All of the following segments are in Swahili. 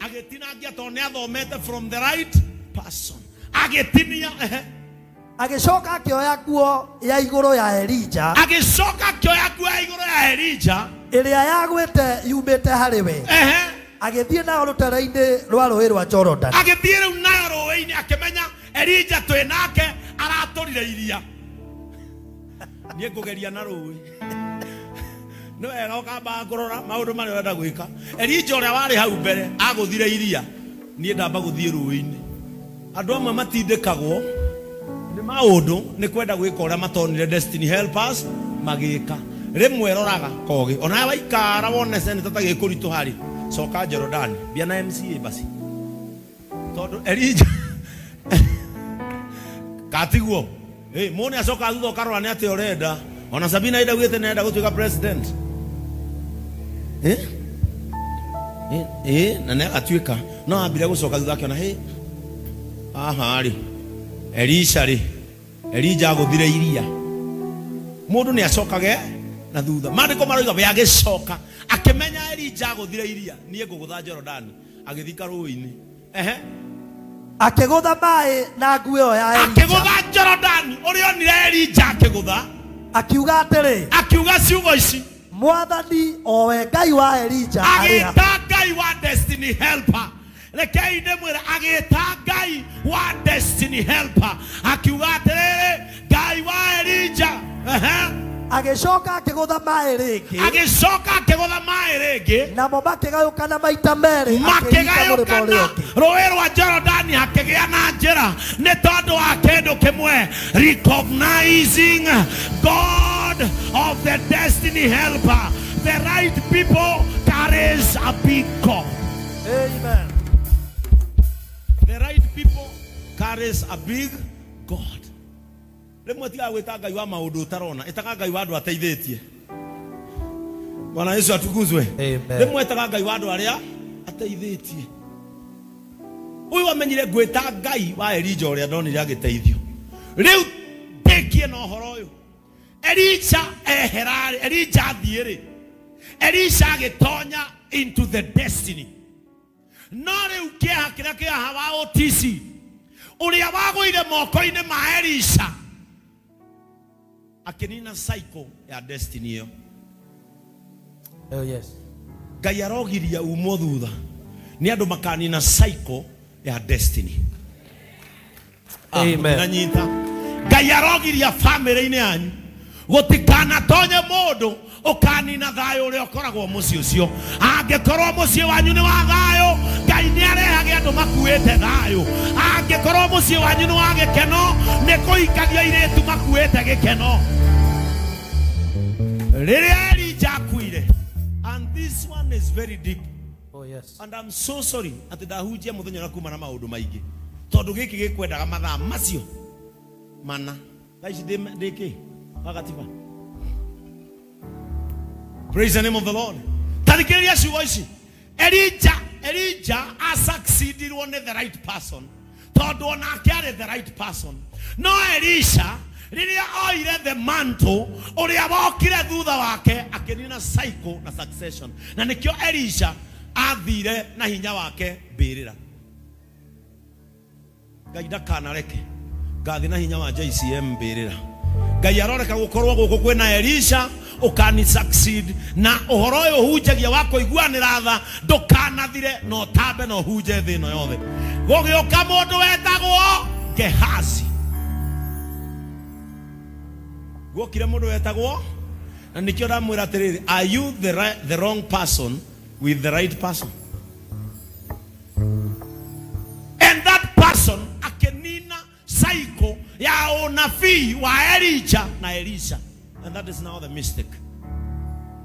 agĩtinangia tondũ nĩ athomete from the right person. Agĩtinia Agĩcoka akĩoya nguo ya igũrũ ya Elija. Agĩcoka akĩoya nguo ya igũrũ ya Elija ĩrĩa yagwĩte yumĩte harĩ we. Agĩthiĩ nayo rũtere-inĩ rwa rũũĩ rwa Jordan. Agĩthiĩ rĩu nayo rũũĩ-inĩ akĩmenya Elija twĩ nake aratũrire iria. Niĩ ngũgeria na rũũĩ. No wega ũkamba kũrora maũndũ marĩa ũrenda gwĩka. Elija ũrĩa warĩ hau mbere agũthire iria. Niĩ ndamba gũthiĩ rũũĩ-inĩ. Andũ amwe matindĩkagwo nĩ maũndũ nĩ kwenda gwĩka ũrĩa matonire destiny helpers magĩka. Rĩmwe roraga koge ona waikara wone seneta tagĩkũritũ harĩ coka Jordan bia na MCA basi tondũ Elija katiguo mone acoka thutha ũkarora nĩ atĩ ũrenda ona Sabina ida gwĩte nenda gũtuĩka president na nĩ agatuĩka no ambire gũcoka thutha akĩona aha rĩ Elija agũthire iria mũndũ nĩ acokage na thutha maandĩko maroiga we agĩcoka akĩmenya Elija agũthire iria niĩ ngũgũtha Jordan agĩthika rũũĩ-inĩ akĩgũtha maĩ na nguo ĩyo ya Elija akĩgũtha Jordan ũrĩa onire Elija akĩgũtha akiuga atĩrĩ akiuga ciugo ici Mwathani o we Ngai wa Elija agĩta Ngai wa destiny helper rekei ndĩmwĩre agĩta Ngai wa destiny helper akiuga atĩrĩ Ngai wa Elija agĩcoka akĩgũtha maĩ rĩngĩ namo makĩgayũkana maita merĩ makĩgayũkana rũũĩ rwa Jordan hakĩgĩa na njĩra nĩ tondũ wa kĩndũ kĩmwe recognizing God of the destiny helper. The right people carries a big God. Amen. The right people carries a big God. Rĩmwe tiga gwĩta Ngai wa maũndũ ũtarona ĩtaga Ngai wa andũ ateithĩtie. Bwana Yesu atukuzwe. Rĩmwe ĩtaga Ngai wa andũ arĩa ateithĩtie. Ũyũ amenyire gwĩta Ngai wa Elija ũrĩa ndonire agĩteithio. Rĩu tekie na ũhoro ũyũ. Elija athiĩ-rĩ. Elija agĩtonya into the destiny. No rĩu kĩeha kĩrĩa kĩaha wa OTC ũrĩa wagũire moko-inĩ ma Elija akinina cycle ya destiny yo. Oh yes. Ngai arogiria umo thutha ni andu makanina cycle ya destiny. Amen. Nanyita Ngai arogiria family-inĩ yanyu gutikana tonye mundu ukanina thayo uria ukoragwo muci ucio angikorwo muci wanyu ni wa thayo Ngai ni arehage andu makuite thayo angikorwo muci wanyu ni wa gikeno ni kuikagia iretu makuite gikeno riria Elija akuire. And this one is very deep. Oh yes. And I'm so sorry ati ndahunjia muthenya na kuma na maundu maingi tondu giki gikwendaga mathaa macio mana gaici ndiki wakatiba. Praise the name of the Lord. Tarikiria ciugo ici. Elija succeeded on the right person. Tondu ona akiare the right person. No Elisha riria oire the mantle uria wokire thutha wake akinina cycle na succession. Na nikio Elisha athire na hinya wake mbirira. Ngai ndakanareke ngathi na hinya wa JCM mbirira. Ngai aroreka gukorwo guku kwina Elisha ukani succeed na uhoro uyu hunjagia wako iguanira tha ndukanathire no tambe no hunje thino yothe gugioka mundu wetagwo Gehazi. Gukire mundu wetagwo na nikio ndamwira atiriri, are you the wrong person with the right person? And that person akenina cycle ya unabii wa Elija na Elisha. And that is now the mistake.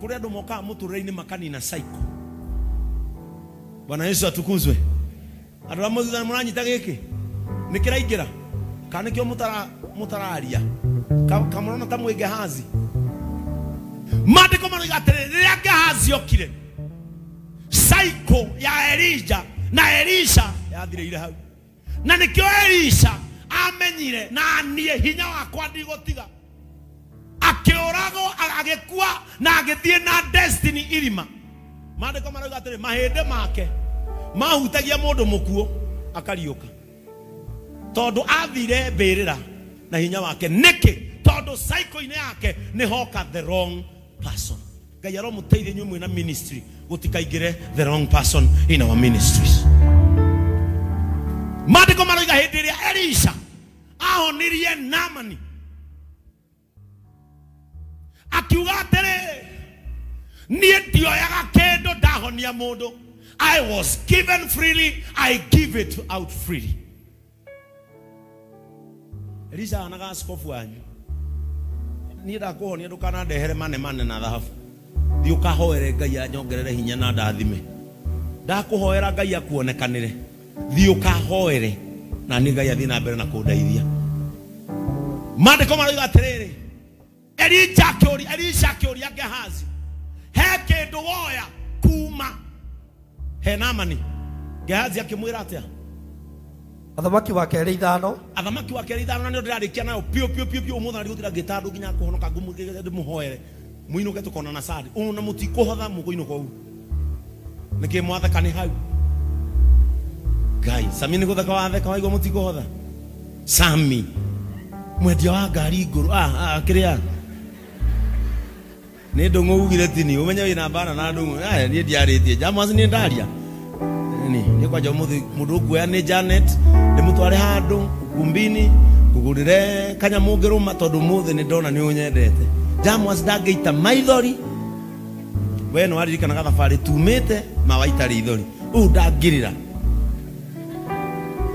Kuri andu moka muturire-ini makanina cycle. Bwana Yesu atukuzwe. Andu amwe muranyita giki nikiraingira kana kio mutararia kamurona ta mwege Gehazi. Maandiko manoiga atĩrĩrĩ, rĩrĩa Gehazi okire cycle ya Elija na Elisha yathirĩire hau. Na nikio Elisha amenyire na anie hinya wakwa ndigũtiga akioragwo agĩkua na agĩthiĩ na destiny irima. Maandĩko marauga atĩrĩ mahĩndĩ make mahutagia mundu mukuo akariuka tondu athire mbirira na hinya wake niki tondu cycle ine yake ni hoka the wrong person. Ngai aromuteithie nyuĩ mwĩna ministry gutikaingire the wrong person in our ministries. Maandĩko maroiga hĩndĩ ĩrĩa Elisha ahonirie Naamani akiuga atĩrĩ, niĩ ndioyaga kĩndũ ndahonia mũndũ. I was given freely, I give it out freely. Elisha anaga askofu wanyu, niĩ ndakuhonia ndũkanandehere mane na thahabu. Thiĩ ũkahoere Ngai anyongerere hinya na ndathime. Ndakuhoera Ngai akuonekanĩre. Thiĩ ũkahoere na nĩ Ngai athiĩ na mbere na kũndeithia. Maandĩko maroiga atĩrĩrĩ, Elisha akĩũria Gehazi, he kĩndũ woya kuma he Naamani? Gehazi akĩmwĩra atĩa? Athamaki wa Kerĩ 5. Athamaki wa Kerĩ 5 na nĩ ndĩrarĩkia nayo pio ũmũthĩ na gũtira gĩtandũ nginya kũhonoka ndĩmũhoere muinuke tukona na sadi na mutikuhotha mukoinuka u niki mwatheka ni hau Ngai Sami ni gutheka watheka waigo mutikuhotha Sami mwendia wa ngari iguru kiria ni ndungu ugire tini umenya wina bana na ndungu ni ndiaritie jamas ni ndaria ni kwa jamuthi mundu kuya ni Janet ni mutware handu ukumbini kugurire kanyamugiruma tondu muthi ni ndona ni unyendete jamas ndageita maithori we no aririkana gathabari tumite mawaita rithori ndangirira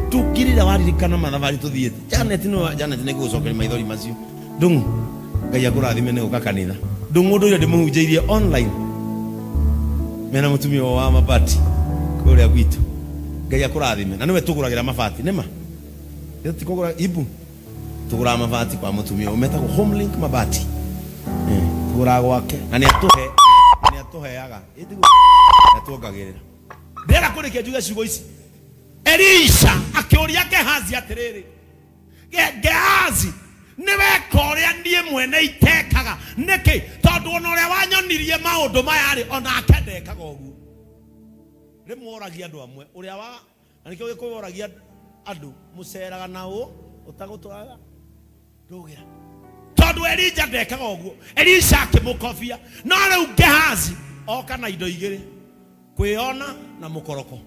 tukirira waririkana mathabari tuthiete Janet ni gucokeria maithori macio ndungu Ngai akurathime ni uka kanitha ndungu ndu ndi muhunjeirie online mena mutumia wa mabati kuria gwitu Ngai akurathime na niwe tuguragira mabati nima yo tikogura ibu tugura mabati kwa mutumia umetagwo Homelink mabati tugura gwake na ni atuheaga itigo atuongagirira ndera kurikia njuga ciugo ici Elisha akiuria Gehazi atiriri Gehazi niwe koria nie mwene itekaga niki tondu ona uria wanyonirie maundu maya ri ona akendekaga uguo rimworagia andu amwe uria wa anikio gikuoragia andu muceraga nao utagutwaraga ndugira tondu Elija ndekaga uguo Elisha akimukofia no riu Gehazi oka na indo igiri kwiona na mukoroko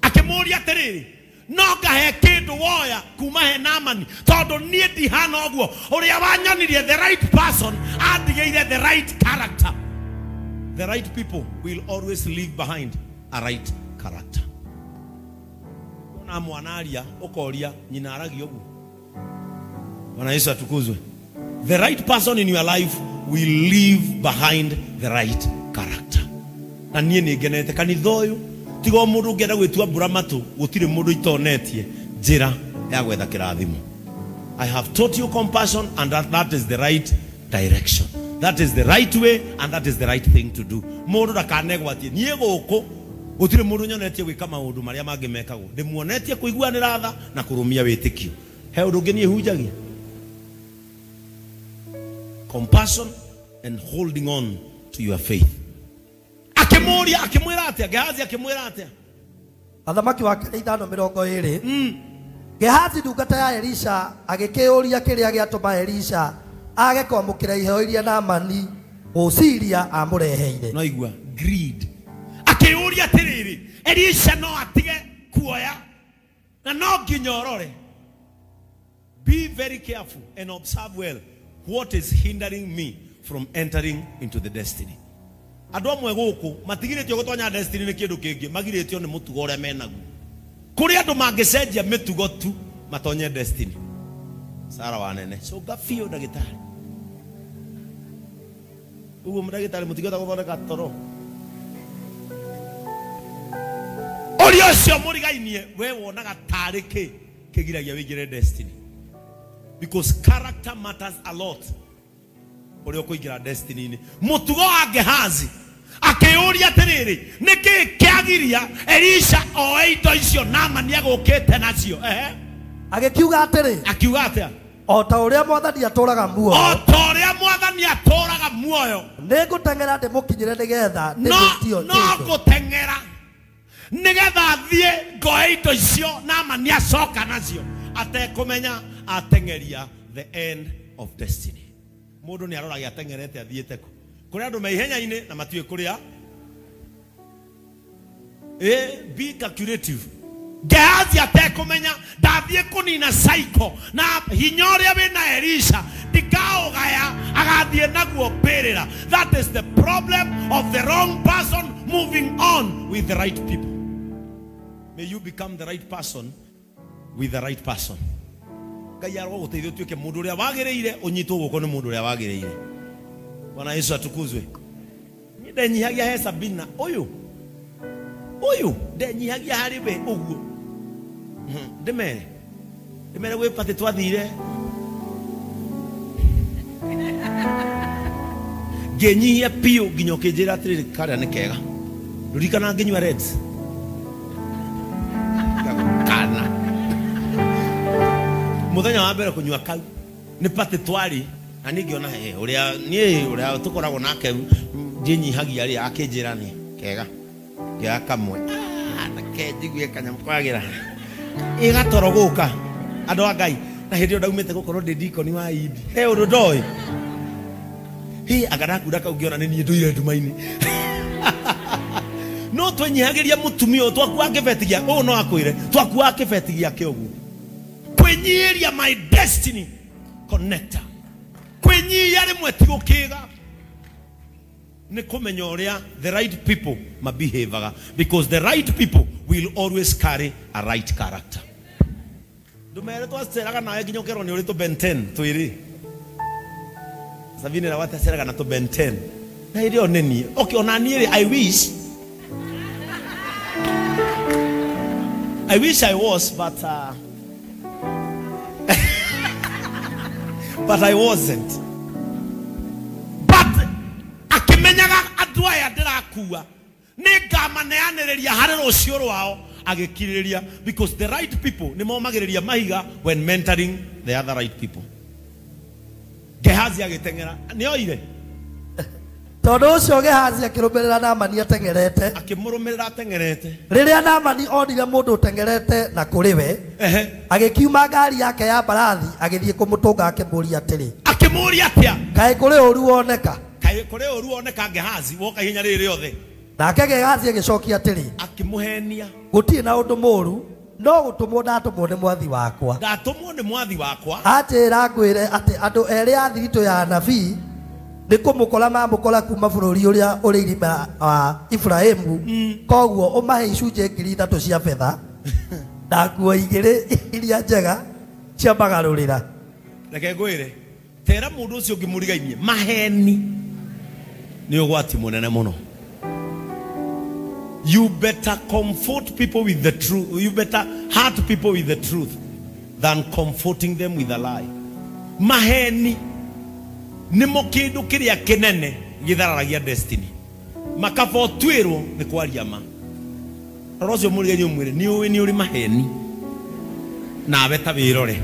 akimuria atiriri no ngahe kindu woya kuma he Naamani tondu nie ndihana uguo uria wanyonirie the right person andigeire the right character. The right people will always leave behind a right character. Ona mwanaria ukoria nyina aragi uguo Bwana Yesu atukuzwe. The right person in your life will leave behind the right character. Na nie ni genete kanithoyu tigo mundu ngenda gwitua buramatu gutire mundu itonetie njira ya gwetha kirathimo. I have taught you compassion and that is the right direction. That is the right way and that is the right thing to do. Mundu ndakanegwatie nie guku gutire mundu nyonetie gwika maundu maria mangi mekagwo ndimuonetie kuiguanira tha na kurumia witikio he undu ngeni ehunjagia compassion and holding on to your faith. Akimwira atia Gehazi akimwira atia Athamaki wa Kerĩ 5:20 Gehazi ndungata ya Elisha agikiuria kiria giatuma Elisha age kwamukira iheo iria Naamani Osiria amureheire. No igua greed akiuria atiriri Elisha no atige kuoya na no nginyorore. Be very careful and observe well what is hindering me from entering into the destiny. Ando amwe guku matigiretio gutwanya destiny ni kindu kingi magiretio ni mutugo uria menagu kuri andu mangicenjia mitugo tu matonye destiny sara wanene so gafio ndagitari ugo ndagitari mutigota guthondeka toro ori ocio murigainie we wonaga tariki kigiragia wigire destiny because character matters a lot. Ori okuigira destiny ni mutugo wa Gehazi akiuria atiriri niki kiagiria Elisha oe indo icio Naamani agukite nacio agikiuga atiri akiuga atia o ta uria mwathani aturaga muoyo ningutengera ndimukinyire nigetha no gutengera nigetha thie ngoe indo icio Naamani acoka nacio atekumenya atengeria the end of destiny. Mundu ni aroraga atengerete athiete ku kuri andu me ihenya-ini na matiwe kuria. Be calculative. Gehazi atekumenya ndathie kunina cycle na hinya uria wina Elisha ndikaugaya agathie naguo mbirira. That is the problem of the wrong person moving on with the right people. May you become the right person with the right person. Ngai aroguteithia tuike mundu uria wagireire unyitwo guko ni mundu uria wagireire. Bwana Yesu atukuzwe. Ndenyihagia Hesabina uyu ndenyihagia hari we uguo ndemere gwe pate twathire genyihia pio ginyoke njira atiriri karia ni kega rurikana nginywa reds kana muthenya wa mbere kunywa kau ni pate twari na ningiona uria tukoragwo nake nginyihagia ri akinjira ni kega ya kamwe na kenjiguye kanyamukwagira igatoroguka andu Ngai na hindi ndaumite gukorwo ndi dikoni wa Idi he undu ndoi agaraku ndakaungiona ni nduire ndumaini no twenyihagiria mutumio twakuwa kibetigia no akwire twakuwa kibetigia kiogu kwenyiria my destiny connector kwenyia rimwe tigukiga ni kumenya uria the right people mabehavior, because the right people will always carry a right character. Dumere to aseraga na ginyokero ni uri to benten tuiri savine na wata aseraga na to benten na ile oneni okay onani I wish I was but but I wasn't. Adwaya ndirakuwa ningamaneanereria hari rucio rwao agikiriria, because the right people ni momagiriria mahiga when mentoring the other right people. Gehazi agitengera ni oire tondu ucio Gehazi akirumirira Naamani atengerete akimurumirira atengerete riria Naamani onire mundu utengerete na kuri we agikiuma ngari yake ya mbarathi agithie kumutunga akimuria atiri kae kuri uru woneka kuri uru oneka Gehazi woka hinya riri othe nake Gehazi agicokia atiri akimuhenia gutie na undu muru no gutumwo ndatumwo ni mwathi wakwa ndatumwo ni mwathi wakwa atira ngwire ati andu eri a thirito ya nabii ni kumukora mamukora kuma bururi uria uri irima wa Ibrahimu koguo umahe icunje 3 cia fedha na nguo 2 iria njega cia magarurira reke ngwire tera mundu ucio ngimurigainie maheni ni ugwati munene muno. You better comfort people with the truth. You better hurt people with the truth than comforting them with a lie. Maheni ni mokindu kiria kinene githararagia destiny. Makabo twirwo ni kwaria ma. Rozo murigenyi umwire ni uri maheni na beta birore.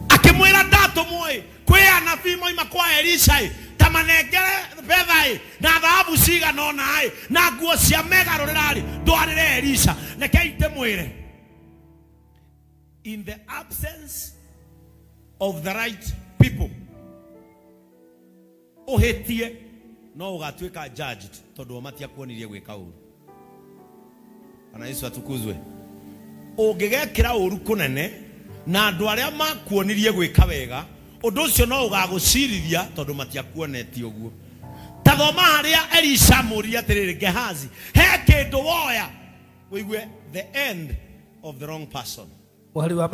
Akimwira ndato moyo kwe anabii moima kwa Elisha tamanengere betha na thahabu cigana ona na nguo cia megarurira ndwarire Elisha nekeite mwire. In the absence of the right people uhitie no ugatwika judged tondu matia kuonirie gwika uru. Bwana Yesu atukuzwe. Ungigekira uru kunene na andu aria makuonirie gwika wega undu ucio no ugagucirithia tondu matia kuoneti uguo. Tathoma haria Elisha muria atiriri Gehazi he kindu woya wigue the end of the wrong person. Wali wa